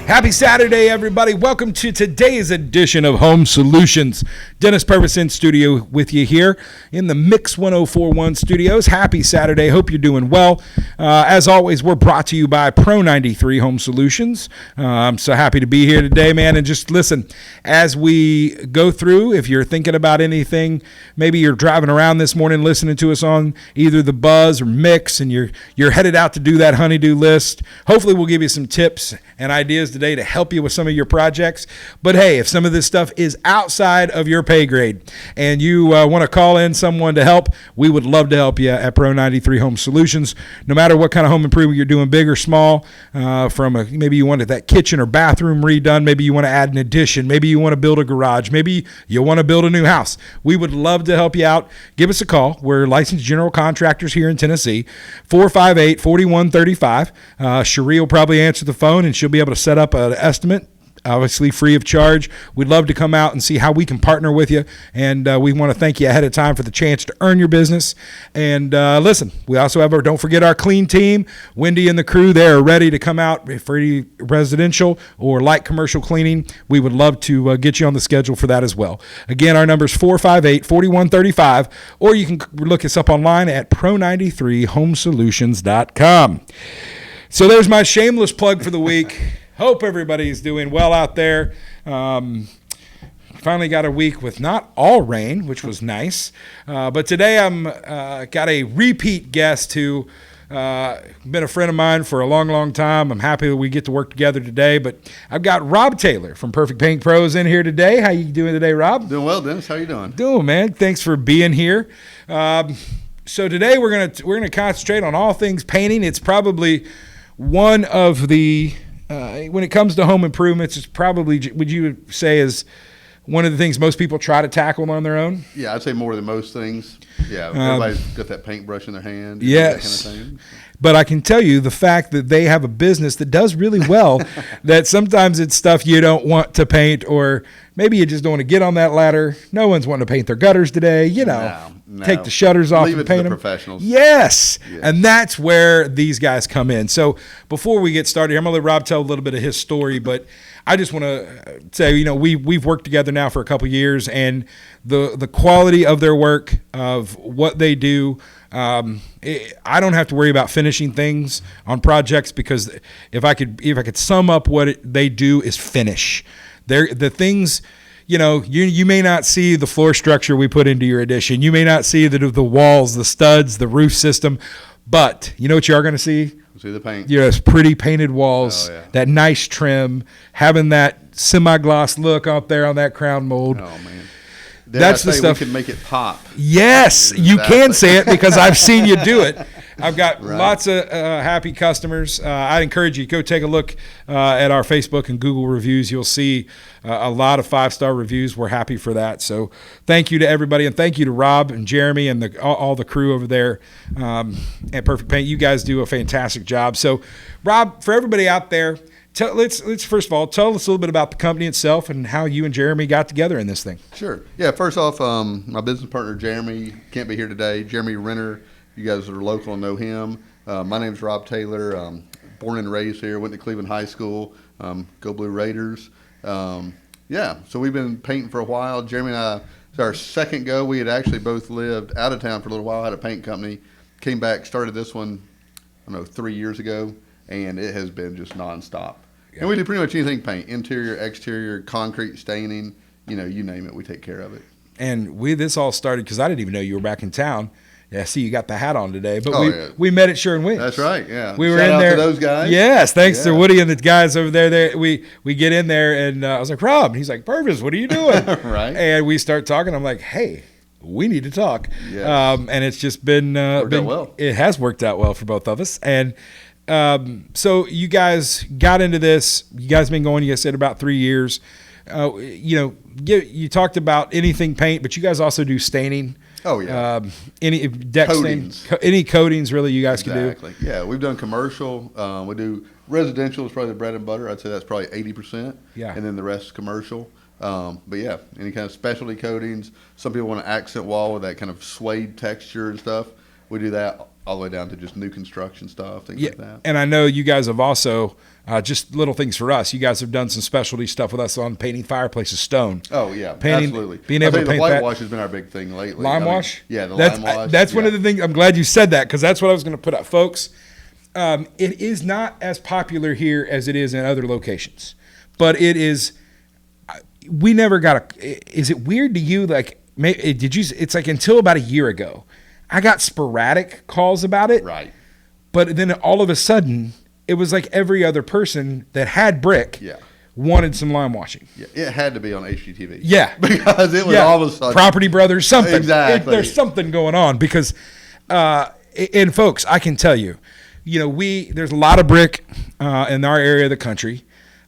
Happy Saturday, everybody. Welcome to today's edition of Home Solutions. Dennis Purvis in studio with you here in the Mix 1041 studios. Happy Saturday. Hope you're doing well. As always, we're brought to you by Pro 93 Home Solutions. I'm so happy to be here today, man. And just listen, as we go through, if you're thinking about anything, maybe you're driving around this morning listening to us on either the Buzz or Mix, and you're headed out to do that honeydew list. Hopefully we'll give you some tips and ideas today to help you with some of your projects. But hey, if some of this stuff is outside of your pay grade and you want to call in someone to help, we would love to help you at Pro 93 Home Solutions. No matter what kind of home improvement you're doing, big or small, maybe you wanted that kitchen or bathroom redone, maybe you want to add an addition, maybe you want to build a garage, maybe you want to build a new house. We would love to help you out. Give us a call. We're licensed general contractors here in Tennessee. 458-4135. Cherie will probably answer the phone and she'll be able to set up an estimate, obviously free of charge. We'd love to come out and see how we can partner with you, and we want to thank you ahead of time for the chance to earn your business. And listen, we also have don't forget our clean team. Wendy and the crew, they're ready to come out for any residential or light commercial cleaning. We would love to get you on the schedule for that as well. Again, our number is 458-4135, or you can look us up online at pro93homesolutions.com. So there's my shameless plug for the week. Hope everybody's doing well out there. Finally got a week with not all rain, which was nice. But today I'm got a repeat guest who been a friend of mine for a long, long time. I'm happy that we get to work together today. But I've got Rob Taylor from Perfect Paint Pros in here today. How you doing today, Rob? Doing well, Dennis. How you doing? Doing, man. Thanks for being here. So today we're gonna concentrate on all things painting. It's probably one of the when it comes to home improvements, it's probably, would you say, is one of the things most people try to tackle on their own? Yeah, I'd say more than most things. Yeah, everybody's got that paintbrush in their hand. Yes. That kind of thing. But I can tell you the fact that they have a business that does really well, that sometimes it's stuff you don't want to paint, or maybe you just don't want to get on that ladder. No one's wanting to paint their gutters today. No. Take the shutters off Leave and it paint to the them. professionals. Yes. And that's where these guys come in. So before we get started, I'm going to let Rob tell a little bit of his story, but I just want to say, we've worked together now for a couple of years, and the quality of their work, of what they do, I don't have to worry about finishing things on projects, because if I could sum up what they do is finish. The things, you may not see the floor structure we put into your addition. You may not see the walls, the studs, the roof system, but you know what you are going to see? See the paint. Yes, pretty painted walls, that nice trim, having that semi-gloss look out there on that crown mold. Oh, man. That's the stuff. We can make it pop. Yes, you can say it, because I've seen you do it. I've got lots of happy customers. I encourage you, go take a look at our Facebook and Google reviews. You'll see a lot of 5-star reviews. We're happy for that. So thank you to everybody, and thank you to Rob and Jeremy and all the crew over there at Perfect Paint. You guys do a fantastic job. So, Rob, for everybody out there, let's first of all tell us a little bit about the company itself and how you and Jeremy got together in this thing. Sure. Yeah, first off, my business partner, Jeremy, can't be here today. Jeremy Renner, you guys that are local and know him. My name's Rob Taylor, born and raised here, went to Cleveland High School, go Blue Raiders. So we've been painting for a while. Jeremy and I, it's our second go. We had actually both lived out of town for a little while, had a paint company, came back, started this one, 3 years ago, and it has been just nonstop. Yeah. And we do pretty much anything paint, interior, exterior, concrete, staining, you name it, we take care of it. And this all started because I didn't even know you were back in town. Yeah, I see you got the hat on today, but we met at Sherwin-Williams. That's right, yeah. We were Shout in out there. To those guys. Yes, thanks to Woody and the guys over there. We get in there, and I was like, Rob, and he's like, Purvis, what are you doing? Right. And we start talking. I'm like, hey, we need to talk. Yes. And it's just been worked out well. It has worked out well for both of us. And so you guys got into this. You guys been going, you guys said, about 3 years. You talked about anything paint, but you guys also do staining. Oh, yeah. Any deck coatings. Any coatings, really, you guys can do? Exactly. Yeah, we've done commercial. We do residential is probably the bread and butter. I'd say that's probably 80%. Yeah. And then the rest is commercial. But, yeah, any kind of specialty coatings. Some people want an accent wall with that kind of suede texture and stuff. We do that all the way down to just new construction stuff, things Yeah, like that. and I know you guys have also just little things for us. You guys have done some specialty stuff with us on painting fireplaces stone. Oh yeah, Painting- absolutely. being I'll able tell to you, paint the that. whitewash has been our big thing lately. Lime I mean, wash? yeah, the That's, lime wash. That's one yeah. of the things. I'm glad you said that because that's what I was going to put up, folks. It is not as popular here as it is in other locations, but it is. We never got a. Is it weird to you? Like, did you? It's like until about a year ago, I got sporadic calls about it. Right. But then all of a sudden, it was like every other person that had brick Yeah. wanted some lime washing. Yeah, it had to be on HGTV. Yeah. because it was all of a sudden. Property Brothers, something. Exactly. There's something going on because, and folks, I can tell you, there's a lot of brick in our area of the country.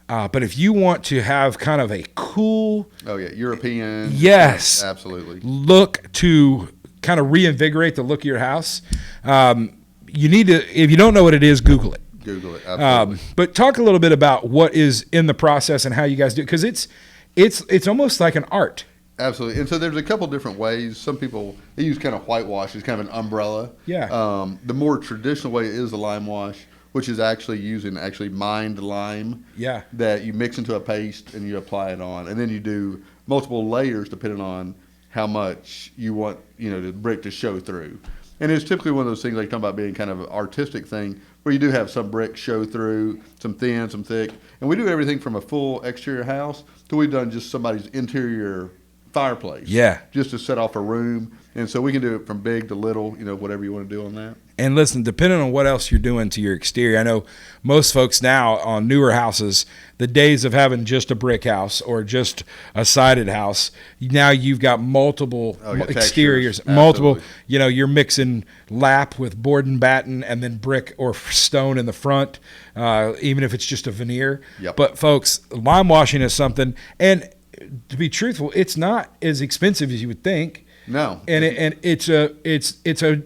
But if you want to have kind of a cool Oh yeah, European. Yes. absolutely. look to kind of reinvigorate the look of your house, you need to, if you don't know what it is, Google it. Google it. Absolutely. But talk a little bit about what is in the process and how you guys do it, because it's almost like an art. Absolutely. And so there's a couple different ways. Some people, they use kind of whitewash as kind of an umbrella. Yeah. The more traditional way is the lime wash, which is actually using mined lime. Yeah. That you mix into a paste and you apply it on. And then you do multiple layers depending on how much you want, the brick to show through. And it's typically one of those things like talking about being kind of an artistic thing where you do have some brick show through, some thin, some thick. And we do everything from a full exterior house to we've done just somebody's interior fireplace. Yeah. Just to set off a room. And so we can do it from big to little, whatever you want to do on that. And listen, depending on what else you're doing to your exterior, I know most folks now on newer houses, the days of having just a brick house or just a sided house, now you've got multiple exteriors, textures. multiple, Absolutely. You're mixing lap with board and batten and then brick or stone in the front, even if it's just a veneer. Yep. But folks, lime washing is something, and to be truthful, it's not as expensive as you would think. No. And it's a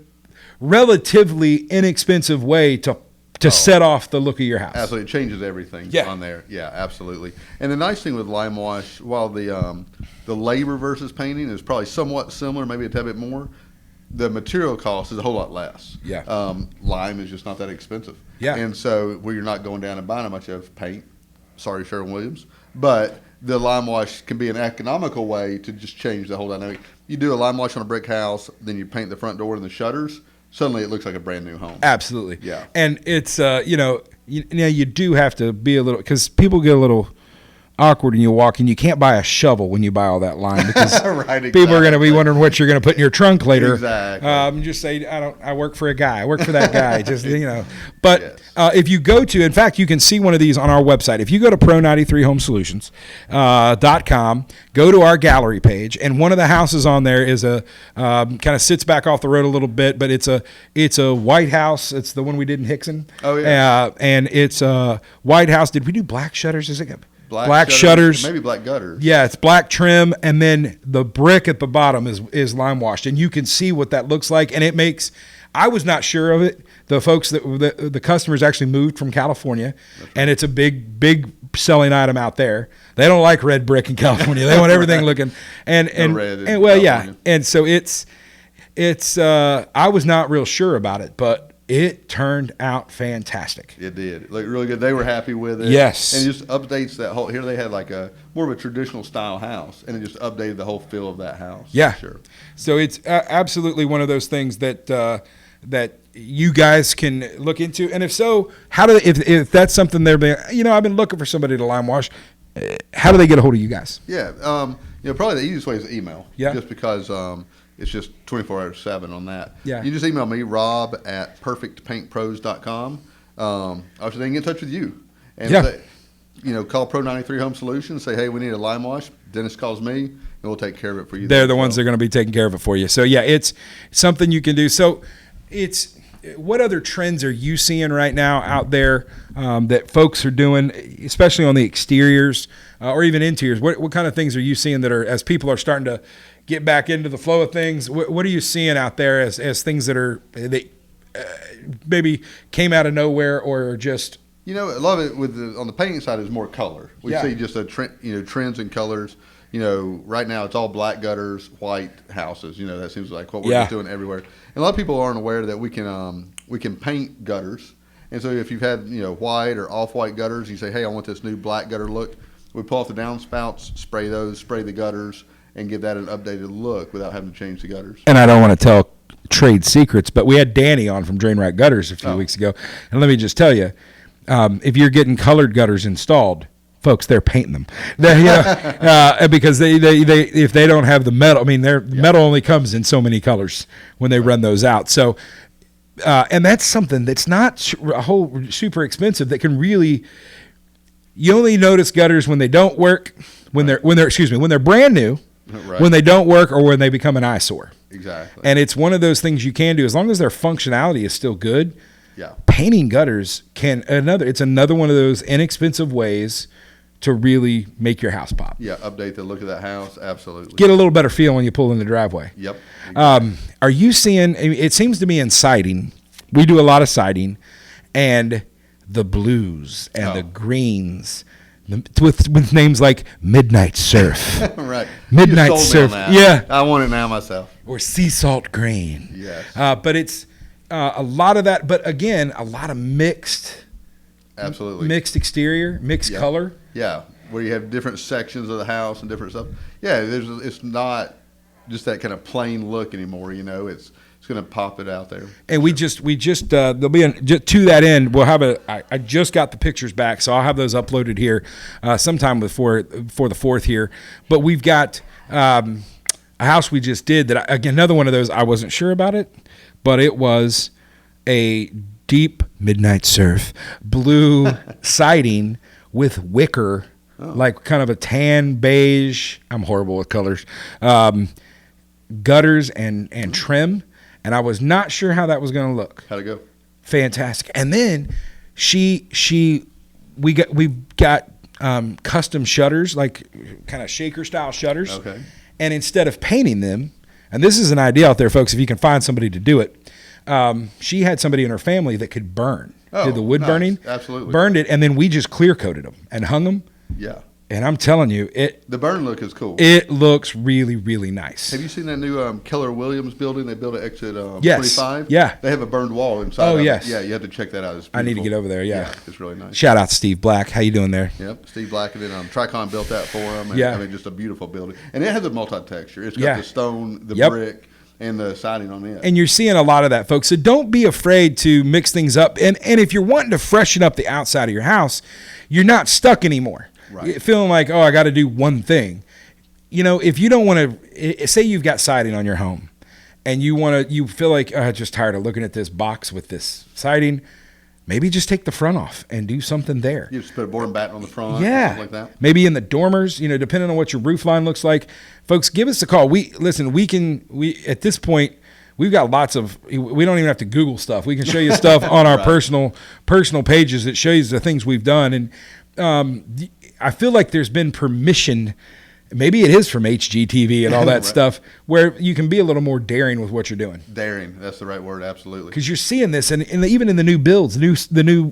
relatively inexpensive way to set off the look of your house. Absolutely, it changes everything Yeah. on there. Yeah, absolutely. And the nice thing with lime wash, while the labor versus painting is probably somewhat similar, maybe a tad bit more, the material cost is a whole lot less. Yeah. Lime is just not that expensive. Yeah. And so where you're not going down and buying a bunch of paint, sorry, Sherwin-Williams, but the lime wash can be an economical way to just change the whole dynamic. You do a lime wash on a brick house, then you paint the front door and the shutters. Suddenly, it looks like a brand new home. Absolutely. Yeah. And it's you do have to be a little, because people get a little awkward when you walk in. You can't buy a shovel when you buy all that lime because Right, people are going to be exactly. wondering what you're going to put in your trunk later. Exactly. Just say I work for a guy. I work for that guy. Just But Yes. if you go to, in fact, you can see one of these on our website. If you go to pro93homesolutions.com, go to our gallery page, and one of the houses on there is a kind of sits back off the road a little bit, but it's a white house. It's the one we did in Hickson. Oh, yeah. And it's a white house. Did we do black shutters? Is it Black shutters? Maybe black gutters. Yeah, it's black trim, and then the brick at the bottom is lime washed, and you can see what that looks like. And it makes, I was not sure of it. The folks the customers actually moved from California, and it's a big selling item out there. They don't like red brick in California. They want everything looking and red in and well, yeah, California. and so it's I was not real sure about it, but it turned out fantastic. It did. It looked really good. They were happy with it. Yes. And it just updates that whole, here they had like a more of a traditional style house, and it just updated the whole feel of that house. Yeah. For sure. So it's absolutely one of those things that that you guys can look into. And if so, how do if that's something they're being, I've been looking for somebody to lime wash. How do they get a hold of you guys? Yeah. Probably the easiest way is email. Yeah. Just because it's just 24/7 on that. Yeah. You just email me, rob@perfectpaintpros.com. Obviously, they can get in touch with you. And Yeah. say, call Pro 93 Home Solutions, say, hey, we need a lime wash. Dennis calls me, and we'll take care of it for you. They're the ones that are going to be taking care of it for you. So yeah, it's something you can do. So what other trends are you seeing right now out there that folks are doing, especially on the exteriors or even interiors? What kind of things are you seeing that are, as people are starting to get back into the flow of things? What are you seeing out there as things that maybe came out of nowhere or just? A lot of it on the painting side is more color. We Yeah. see just trends in colors. right now it's all black gutters, white houses. That seems like what we're Yeah. just doing everywhere. And a lot of people aren't aware that we can paint gutters. And so if you've had, white or off-white gutters, you say, hey, I want this new black gutter look. We pull off the downspouts, spray the gutters, and give that an updated look without having to change the gutters. And I don't want to tell trade secrets, but we had Danny on from Drain Right Gutters a few weeks ago. And let me just tell you, if you're getting colored gutters installed, folks, they're painting them. Because they if they don't have the metal, their metal only comes in so many colors when they run those out. So, and that's something that's not a whole super expensive. That can really, you only notice gutters when they don't work, when they're brand new, Right. when they don't work, or when they become an eyesore. Exactly. And it's one of those things you can do as long as their functionality is still good. Yeah. Painting gutters it's another one of those inexpensive ways to really make your house pop. Yeah, update the look of that house. Absolutely. Get a little better feel when you pull in the driveway. Yep. Are you seeing, it seems to me in siding, we do a lot of siding, and the blues and the greens with names like Midnight Surf. Right. Midnight You sold me on Surf. that. Yeah. I want it now myself. Or sea salt green. Yes. But it's a lot of that, but again, a lot of mixed Absolutely. exterior, mixed color. Yeah, where you have different sections of the house and different stuff. Yeah, it's not just that kind of plain look anymore. It's going to pop it out there. And we just there'll be to that end. We'll have I just got the pictures back, so I'll have those uploaded here sometime before the 4th here. But we've got a house we just did that again, another one of those. I wasn't sure about it, but it was a deep Midnight Surf blue siding with wicker, like kind of a tan beige. I'm horrible with colors. Gutters and trim. And I was not sure how that was going to look. How'd it go? Fantastic. And then we got custom shutters, like kind of shaker style shutters. Okay. And instead of painting them, and this is an idea out there, folks, if you can find somebody to do it, she had somebody in her family that could burn. Did the wood nice. burning. Absolutely. Burned it, and then we just clear coated them and hung them. Yeah. And I'm telling you, The burn look is cool. it looks really, really nice. Have you seen that new Keller Williams building? They built at exit Yes. 25. Yeah. They have a burned wall inside. Oh, of it. yes. Yeah, you have to check that out. It's I need to beautiful. get over there, yeah. It's really nice. Shout out to Steve Black. How you doing there? Yep, Steve Black, and then Tricon built that for him. And, Yeah. just a beautiful building, and it has a multi-texture. It's got Yeah. the stone, the Yep. brick, and the siding on it. And you're seeing a lot of that, folks. So don't be afraid to mix things up. And if you're wanting to freshen up the outside of your house, you're not stuck anymore. Right. You're feeling like, oh, I got to do one thing. If you don't want to, say you've got siding on your home, and you feel like, oh, I'm just tired of looking at this box with this siding. Maybe just take the front off and do something there. You just put a board and batten on the front, Yeah, something like that. Maybe in the dormers, depending on what your roof line looks like. Folks, give us a call. We at this point, we've got lots of. We don't even have to Google stuff. We can show you stuff on our Right. personal pages that shows the things we've done. And I feel like there's been permission. Maybe it is from HGTV and all that Right. stuff, where you can be a little more daring with what you're doing. Daring, that's the right word, absolutely. Because you're seeing this, and even in the new builds, the new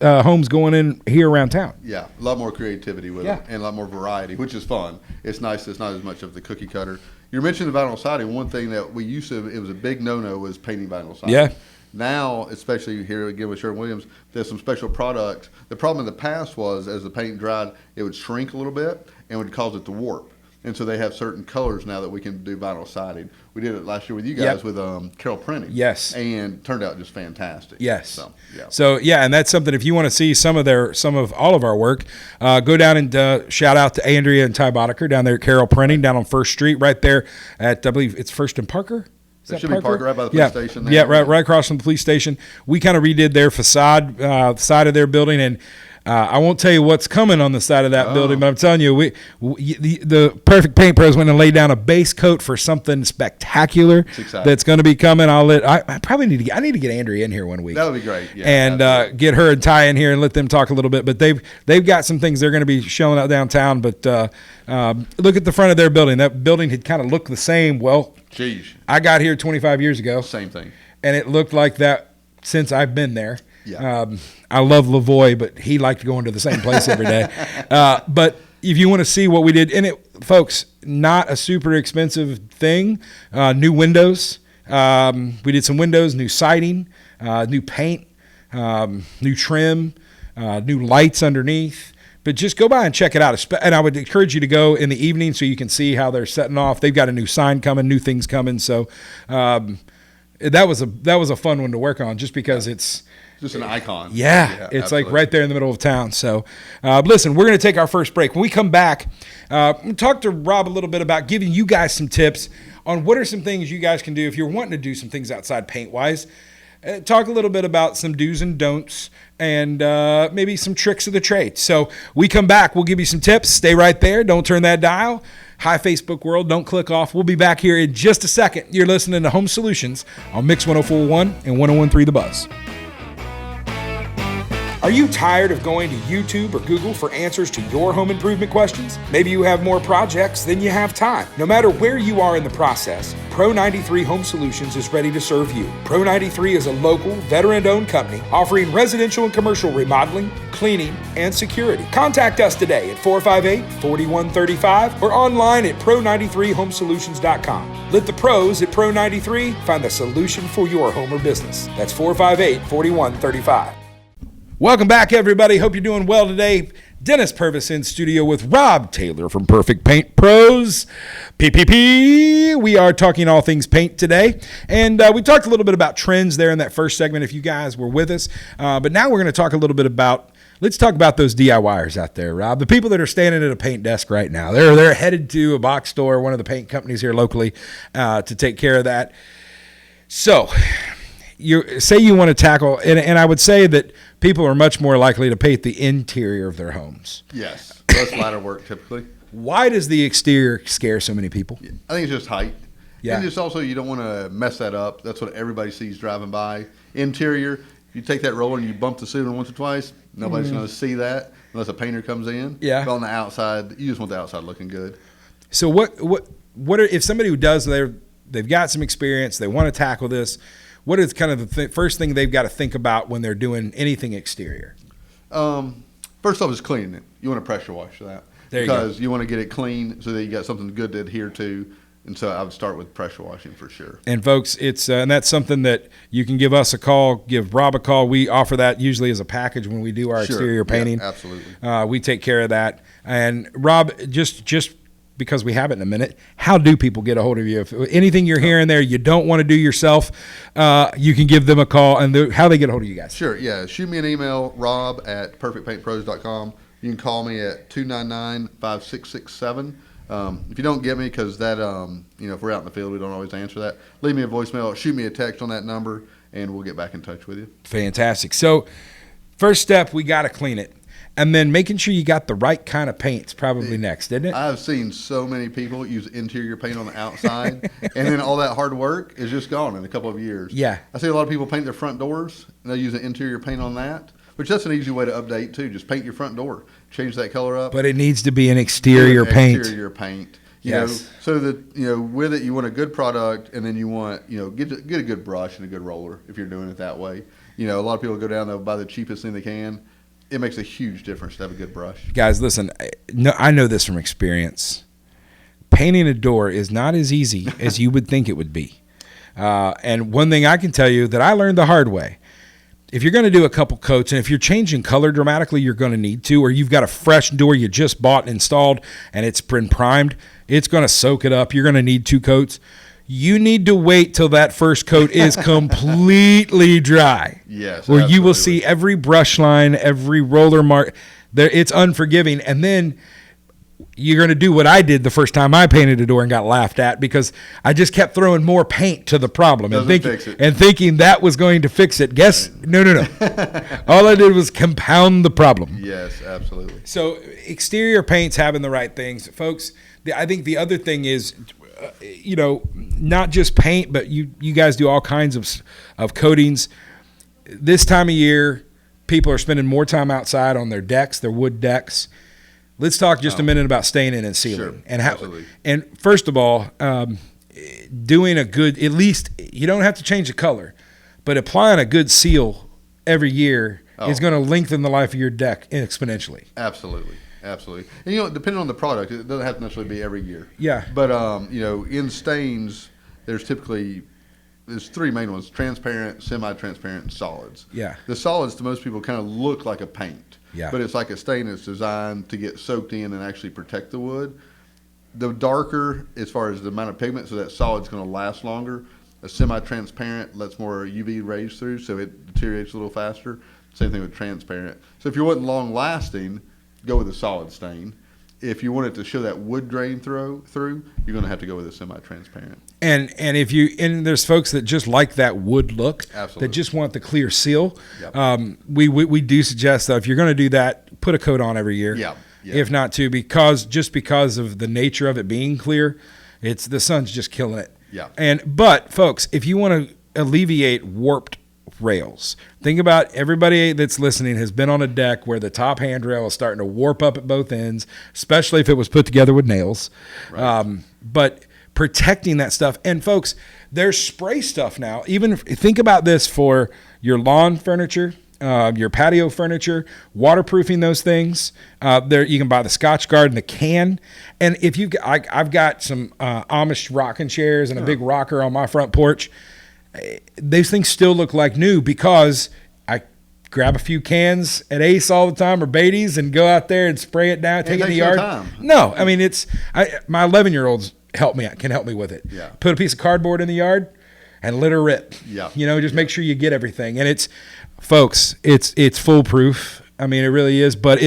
homes going in here around town. Yeah, a lot more creativity with Yeah. it, and a lot more variety, which is fun. It's nice. It's not as much of the cookie cutter. You mentioned the vinyl siding. One thing that we used to, it was a big no-no, was painting vinyl siding. Yeah. Now, especially here again with Sherwin-Williams, there's some special products. The problem in the past was, as the paint dried, it would shrink a little bit and would cause it to warp. And so they have certain colors now that we can do vinyl siding. We did it last year with you guys Yep. with Carroll Printing. Yes. And turned out just fantastic. Yes. So, yeah. And that's something. If you want to see some of all of our work, go down and shout out to Andrea and Ty Boddicker down there at Carroll Printing down on First Street, right there at, I believe it's First and Parker. Is That that should be Parker, right by the police station there. Yeah, right across from the police station. We kind of redid their facade, side of their building, and I won't tell you what's coming on the side of that building, but I'm telling you, the Perfect Paint Pros went and laid down a base coat for something spectacular that's going to be coming. I probably need to get Andrea in here one week. That would be great. Yeah, and get her and Ty in here and let them talk a little bit. But they've got some things they're going to be showing out downtown. But look at the front of their building. That building had kind of looked the same. Well, Jeez. I got here 25 years ago. Same thing. And it looked like that since I've been there. Yeah. I love Lavoie, but he liked going to the same place every day. But if you want to see what we did, and it, folks, not a super expensive thing. New windows. We did some windows, new siding, new paint, new trim, new lights underneath. But just go by and check it out. And I would encourage you to go in the evening so you can see how they're setting off. They've got a new sign coming, new things coming. So that was a fun one to work on, just because it's just an icon. Yeah, it's absolutely. like right there in the middle of town. So listen, we're going to take our first break. When we come back, we'll talk to Rob a little bit about giving you guys some tips on what are some things you guys can do if you're wanting to do some things outside paint-wise. Talk a little bit about some do's and don'ts, and maybe some tricks of the trade. So we come back, we'll give you some tips. Stay right there. Don't turn that dial. Hi, Facebook world. Don't click off. We'll be back here in just a second. You're listening to Home Solutions on Mix 104.1 and 101.3 The Buzz. Are you tired of going to YouTube or Google for answers to your home improvement questions? Maybe you have more projects than you have time. No matter where you are in the process, Pro 93 Home Solutions is ready to serve you. Pro 93 is a local, veteran-owned company offering residential and commercial remodeling, cleaning, and security. Contact us today at 458-4135 or online at pro93homesolutions.com. Let the pros at Pro 93 find the solution for your home or business. That's 458-4135. Welcome back, everybody. Hope you're doing well today. Dennis Purvis in studio with Rob Taylor from Perfect Paint Pros, PPP. We are talking all things paint today. And we talked a little bit about trends there in that first segment, if you guys were with us. But now we're going to talk a little bit about, let's talk about those DIYers out there, Rob. The people that are standing at a paint desk right now. They're headed to a box store, one of the paint companies here locally, to take care of that. So you say you want to tackle, and I would say that people are much more likely to paint the interior of their homes. Yes, less ladder work typically. Why does the exterior scare so many people? I think it's just height. Yeah. And just also you don't want to mess that up. That's what everybody sees driving by. Interior, if you take that roller and you bump the ceiling once or twice, nobody's going to see that unless a painter comes in. Yeah. But on the outside, you just want the outside looking good. So what are, if somebody who does, they've got some experience, they want to tackle this, what is kind of the first thing they've got to think about when they're doing anything exterior? First off is cleaning it. You want to pressure wash that. There you because go. You want to get it clean so that you got something good to adhere to. And so I would start with pressure washing for sure. And folks, it's and that's something that you can give us a call, give Rob a call. We offer that usually as a package when we do our exterior painting. Yeah, absolutely. We take care of that. And Rob, just because we have it in a minute, how do people get a hold of you? If anything you're hearing there you don't want to do yourself, you can give them a call. And how they get a hold of you guys? Sure, yeah. Shoot me an email, rob@perfectpaintpros.com. You can call me at 299-5667. If you don't get me, because that, if we're out in the field, we don't always answer that, leave me a voicemail, shoot me a text on that number, and we'll get back in touch with you. Fantastic. So first step, we got to clean it. And then making sure you got the right kind of paint is probably next, isn't it? I've seen so many people use interior paint on the outside, and then all that hard work is just gone in a couple of years. Yeah. I see a lot of people paint their front doors, and they use an interior paint on that, which that's an easy way to update, too. Just paint your front door. Change that color up. But it needs to be an exterior paint. Exterior paint. You Yes. know, so that, with it, you want a good product, and then you want, get a good brush and a good roller if you're doing it that way. A lot of people go down, they'll buy the cheapest thing they can. It makes a huge difference to have a good brush. Guys, listen, I know this from experience. Painting a door is not as easy as you would think it would be. And one thing I can tell you that I learned the hard way, if you're going to do a couple coats, and if you're changing color dramatically, you're going to need to, or you've got a fresh door you just bought and installed and it's been primed, it's going to soak it up. You're going to need 2 coats. You need to wait till that first coat is completely dry. Yes, where you will absolutely. see every brush line, every roller mark. It's unforgiving. And then you're going to do what I did the first time I painted a door and got laughed at, because I just kept throwing more paint to the problem and thinking that was going to fix it. No. All I did was compound the problem. Yes, absolutely. So exterior paint's having the right things. Folks, I think the other thing is, not just paint, but you guys do all kinds of coatings. This time of year, people are spending more time outside on their decks, their wood decks. Let's talk just a minute about staining and sealing. Sure, and absolutely. And first of all, doing a good, at least you don't have to change the color, but applying a good seal every year is going to lengthen the life of your deck exponentially. Absolutely. absolutely. And depending on the product, it doesn't have to necessarily be every year. Yeah. But in stains, there's three main ones: transparent, semi-transparent, and solids. Yeah. The solids to most people kind of look like a paint. Yeah. But it's like a stain that's designed to get soaked in and actually protect the wood. The darker, as far as the amount of pigment, so that solid's going to last longer. A semi-transparent lets more UV rays through, so it deteriorates a little faster. Same thing with transparent. So if you want long-lasting, go with a solid stain. If you want it to show that wood grain through, you're going to have to go with a semi-transparent. And there's folks that just like that wood look, Absolutely. that just want the clear seal. Yep. We do suggest that if you're going to do that, put a coat on every year. Yeah. If not two, because of the nature of it being clear, the sun's just killing it. Yeah. But folks, if you want to alleviate warped rails, think about everybody that's listening has been on a deck where the top handrail is starting to warp up at both ends, especially if it was put together with nails. Right. But protecting that stuff, and folks, there's spray stuff now. Even think about this for your lawn furniture, your patio furniture, waterproofing those things. There you can buy the Scotch Guard in the can, and if I've got some Amish rocking chairs and a big rocker on my front porch. These things still look like new because I grab a few cans at Ace all the time or Beatty's and go out there and spray it down, take it in the yard. Time. No, I mean my 11-year-olds can help me with it. Yeah. Put a piece of cardboard in the yard and let her rip. Yeah. Just make sure you get everything. And it's foolproof. I mean, it really is, but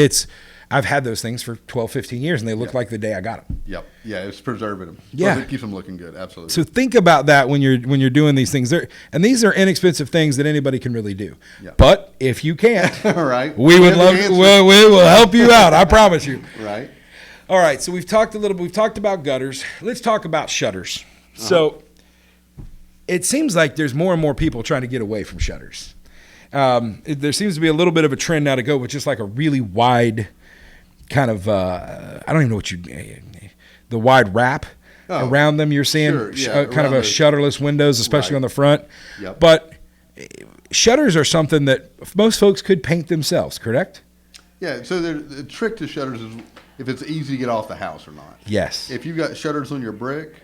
I've had those things for 12, 15 years and they look like the day I got them. Yep. Yeah, it's preserving them. Yeah. It keeps them looking good. Absolutely. So think about that when you're doing these things. And these are inexpensive things that anybody can really do. Yeah. But if you can't, All right. we will help you out. I promise you. Right. All right. So we've talked about gutters. Let's talk about shutters. So it seems like there's more and more people trying to get away from shutters. There seems to be a little bit of a trend now to go with just like a really wide kind of, I don't even know the wide wrap around them. You're seeing kind of a shutterless windows, especially on the front. Yep. But shutters are something that most folks could paint themselves, correct? Yeah. So the trick to shutters is if it's easy to get off the house or not. Yes. If you've got shutters on your brick,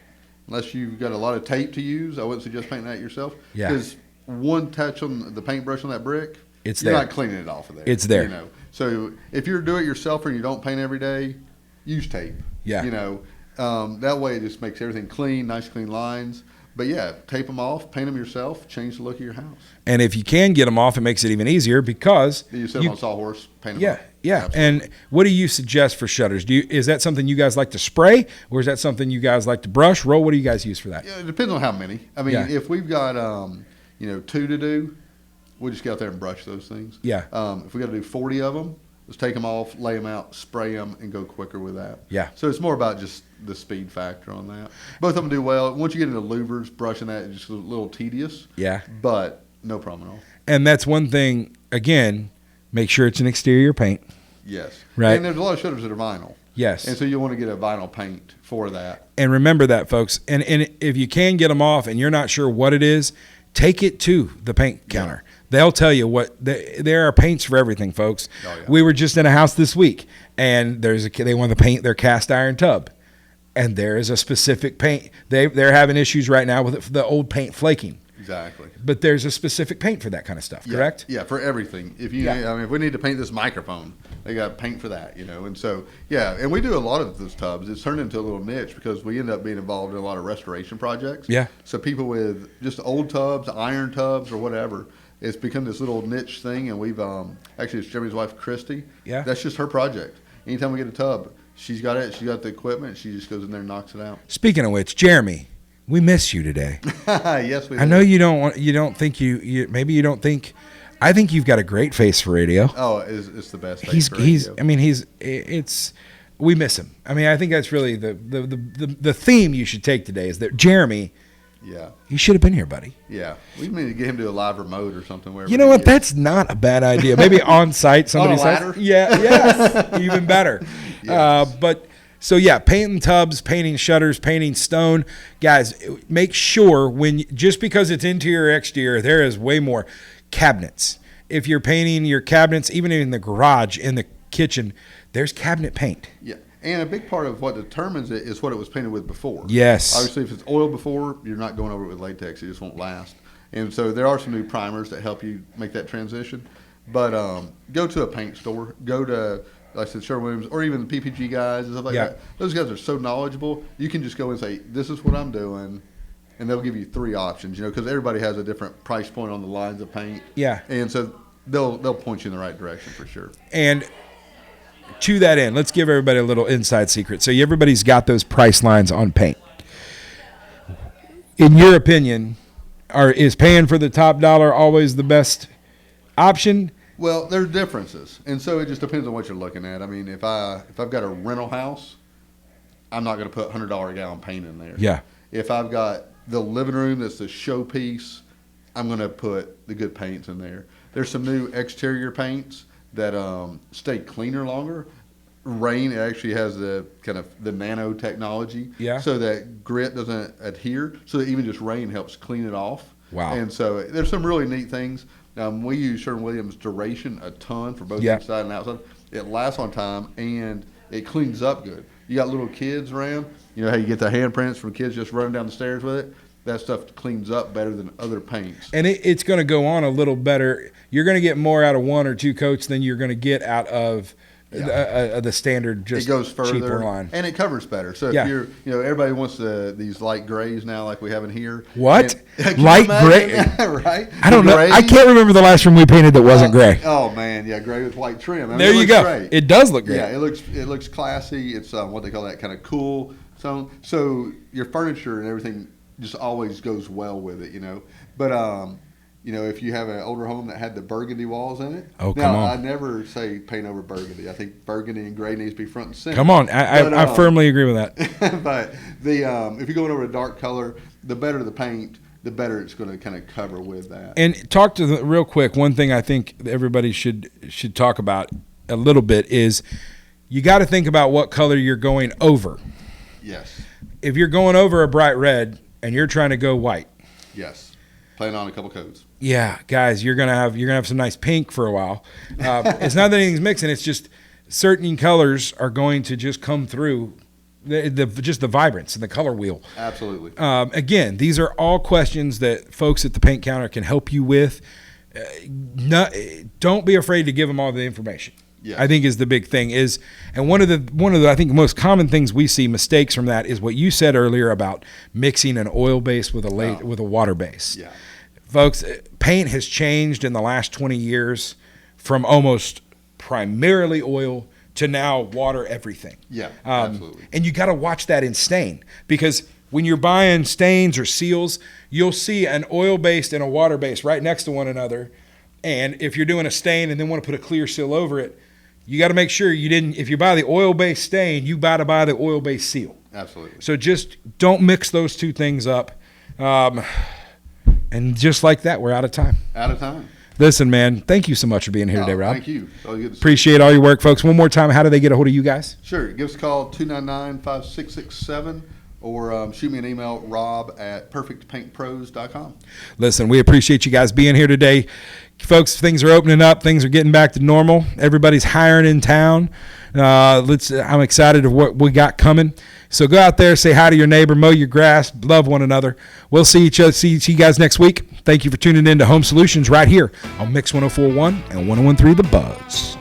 unless you've got a lot of tape to use, I wouldn't suggest painting that yourself. Yeah. Because one touch on the paintbrush on that brick, you're there. not cleaning it off of there. It's there. So if you're do it yourself and you don't paint every day, use tape. Yeah. That way it just makes everything clean, nice clean lines. But yeah, tape them off, paint them yourself, change the look of your house. And if you can get them off, it makes it even easier because You set them on a sawhorse, paint them off. Yeah. Absolutely. And what do you suggest for shutters? Is that something you guys like to spray, or is that something you guys like to brush, roll? What do you guys use for that? Yeah, it depends on how many. I mean, if we've got 2 to do, we'll just get out there and brush those things. Yeah. If we got to do 40 of them, let's take them off, lay them out, spray them, and go quicker with that. Yeah. So it's more about just the speed factor on that. Both of them do well. Once you get into louvers, brushing that is just a little tedious. Yeah. But no problem at all. And that's one thing, again, make sure it's an exterior paint. Yes. Right. And there's a lot of shutters that are vinyl. Yes. And so you want to get a vinyl paint for that. And remember that, folks. And if you can get them off and you're not sure what it is, take it to the paint counter. They'll tell you there are paints for everything, folks. Oh, yeah. We were just in a house this week, and they want to paint their cast iron tub, and there is a specific paint. They're having issues right now with the old paint flaking. Exactly. But there's a specific paint for that kind of stuff, correct? Yeah, for everything. If we need to paint this microphone, they got paint for that, And so, and we do a lot of those tubs. It's turned into a little niche because we end up being involved in a lot of restoration projects. Yeah. So people with just old tubs, iron tubs, or whatever, it's become this little niche thing. And we've actually, it's Jeremy's wife, Christy. Yeah. That's just her project. Anytime we get a tub, she's got it. She's got the equipment. She just goes in there and knocks it out. Speaking of which, Jeremy, we miss you today. Yes, we do. I know you don't think maybe you don't think. I think you've got a great face for radio. Oh, it's the best. We miss him. I mean, I think that's really the theme you should take today is that Jeremy. Yeah. You should have been here, buddy. Yeah. We need to get him to a live remote or something. You know what? That's not a bad idea. Maybe on site, somebody says. ladder? Yeah. Yes. Even better. Yes. So yeah, painting tubs, painting shutters, painting stone. Guys, make sure just because it's interior or exterior, there is way more. Cabinets. If you're painting your cabinets, even in the garage, in the kitchen, there's cabinet paint. Yeah. And a big part of what determines it is what it was painted with before. Yes. Obviously, if it's oil before, you're not going over it with latex. It just won't last. And so there are some new primers that help you make that transition. But go to a paint store. Go to, like I said, Sherwin-Williams, or even the PPG guys and stuff like that. Those guys are so knowledgeable. You can just go and say, this is what I'm doing. And they'll give you 3 options, because everybody has a different price point on the lines of paint. Yeah. And so they'll point you in the right direction for sure. And to that end, let's give everybody a little inside secret. So everybody's got those price lines on paint. In your opinion, is paying for the top dollar always the best option? Well, there's differences, and so it just depends on what you're looking at. I mean, if I've got a rental house, I'm not going to put $100 a gallon paint in there. Yeah. If I've got the living room that's the showpiece, I'm going to put the good paints in there. There's some new exterior paints that stay cleaner longer. Rain actually has the kind of the nanotechnology, so that grit doesn't adhere, so that even just rain helps clean it off. Wow. And so there's some really neat things. We use Sherwin-Williams Duration a ton for both inside and outside. It lasts on time, and it cleans up good. You got little kids around, how you get the handprints from kids just running down the stairs with it? That stuff cleans up better than other paints. And it's going to go on a little better. You're going to get more out of 1 or 2 coats than you're going to get out of the standard, just it goes further, cheaper line. And it covers better. So if you're, everybody wants these light grays now, like we have in here. What? Light gray? Right? I don't know. I can't remember the last room we painted that wasn't gray. Oh man, yeah, gray with white trim. I mean, there you go. Great. It does look great. Yeah, it looks classy. It's what they call that kind of cool tone. So your furniture and everything just always goes well with it, But if you have an older home that had the burgundy walls in it. Oh, come on. I never say paint over burgundy. I think burgundy and gray needs to be front and center. Come on. I firmly agree with that. But if you're going over a dark color, the better the paint, the better it's going to kind of cover with that. And talk to real quick, one thing I think everybody should talk about a little bit is you got to think about what color you're going over. Yes. If you're going over a bright red and you're trying to go white. Yes. Playing on a couple coats. Yeah, guys, you're gonna have some nice pink for a while. It's not that anything's mixing; it's just certain colors are going to just come through just the vibrance and the color wheel. Absolutely. Again, these are all questions that folks at the paint counter can help you with. Don't be afraid to give them all the information. Yes. I think is the big thing and one of the I think most common things we see mistakes from that is what you said earlier about mixing an oil base with a water base. Yeah. Folks, paint has changed in the last 20 years from almost primarily oil to now water everything. Yeah, absolutely. And you got to watch that in stain, because when you're buying stains or seals, you'll see an oil base and a water base right next to one another. And if you're doing a stain and then want to put a clear seal over it, you got to make sure if you buy the oil-based stain, you got to buy the oil-based seal. Absolutely. So just don't mix those two things up. And just like that, we're out of time. Out of time. Listen, man, thank you so much for being here today, Rob. Thank you. Appreciate all your work, folks. One more time, how do they get a hold of you guys? Sure. Give us a call, 299-5667, or shoot me an email, rob@perfectpaintpros.com. Listen, we appreciate you guys being here today. Folks, things are opening up. Things are getting back to normal. Everybody's hiring in town. I'm excited of what we got coming. So go out there, say hi to your neighbor, mow your grass, love one another. We'll see you guys next week. Thank you for tuning in to Home Solutions right here on Mix 104.1 and 101.3 The Buzz.